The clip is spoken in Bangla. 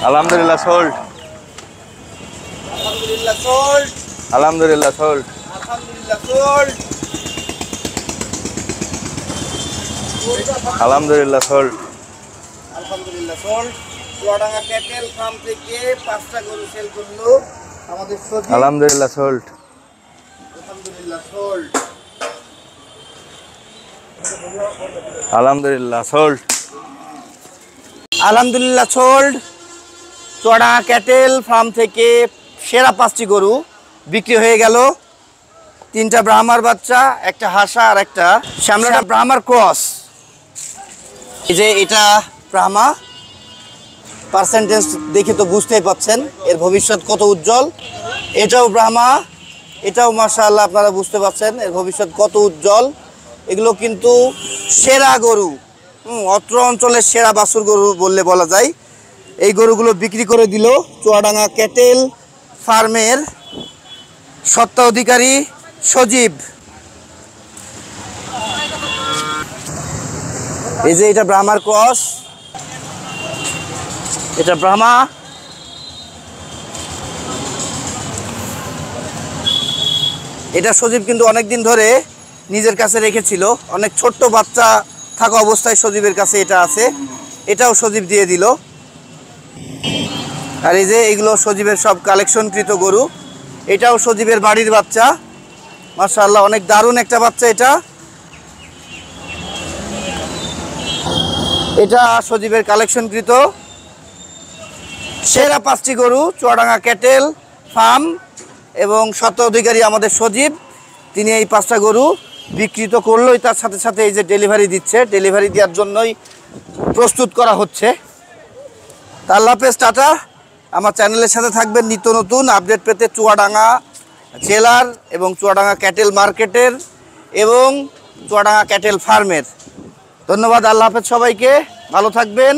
আলহামদুলিল্লাহ সোল্ড। আলহামদুলিল্লাহ সোল্ড। আলহামদুলিল্লাহ সোল্ড। আলহামদুলিল্লাহ সোল্ড। আলহামদুলিল্লাহ সোল্ড। আলহামদুলিল্লাহ সোল্ড। চুয়াডাঙ্গা ক্যাটেল ফার্ম থেকে 5টা গরু সেল করলো আমাদের সজীব। আলহামদুলিল্লাহ সোল্ড। আলহামদুলিল্লাহ সোল্ড। আলহামদুলিল্লাহ সোল্ড। আলহামদুলিল্লাহ সোল্ড। চুয়াডাঙ্গা ক্যাটেল ফার্ম থেকে সেরা 5টি গরু বিক্রি হয়ে গেল। 3টা ব্রাহ্মার বাচ্চা, একটা হাসা আর একটা শ্যামলাটা ব্রাহ্মার ক্রস। এই যে এটা ব্রাহ্মা, পার্সেন্টেজ দেখে তো বুঝতেই পাচ্ছেন এর ভবিষ্যৎ কত উজ্জ্বল। এটাও ব্রাহ্মা, এটাও মাশাআল্লাহ আপনারা বুঝতে পাচ্ছেন এর ভবিষ্যৎ কত উজ্জ্বল। এগুলো কিন্তু সেরা গরু, অত্র অঞ্চলের সেরা বাছুর গরু বললে বলা যায়। এই গরুগুলো বিক্রি করে দিল চুয়াডাঙ্গা ক্যাটেল ফার্মের সত্ত্বা অধিকারী সজীব। এই যে এটা ব্রাহ্মার ক্রস, এটা ব্রাহ্মা। এটা সজীব কিন্তু অনেকদিন ধরে নিজের কাছে রেখেছিল, অনেক ছোট্ট বাচ্চা থাকা অবস্থায় সজীবের কাছে এটা আছে, এটাও সজীব দিয়ে দিল। আর এই যে এগুলো সজীবের সব কালেকশনকৃত গরু, এটাও সজীবের বাড়ির বাচ্চা। মাশাআল্লাহ অনেক দারুণ একটা বাচ্চা এটা। এটা সজীবের কালেকশনকৃত সেরা 5টি গরু চুয়াডাঙ্গা ক্যাটেল ফার্ম এবং সত্ত্বা অধিকারী আমাদের সজীব। তিনি এই 5টা গরু বিক্রিত করলোই, তার সাথে সাথে এই যে ডেলিভারি দিচ্ছে, ডেলিভারি দেওয়ার জন্যই প্রস্তুত করা হচ্ছে। আল্লাহ হাফেজ, টাটা। আমার চ্যানেলের সাথে থাকবেন নিত্য নতুন আপডেট পেতে চুয়াডাঙ্গা জেলার এবং চুয়াডাঙ্গা ক্যাটেল মার্কেটের এবং চুয়াডাঙ্গা ক্যাটেল ফার্মের। ধন্যবাদ, আল্লাহ হাফেজ, সবাইকে ভালো থাকবেন।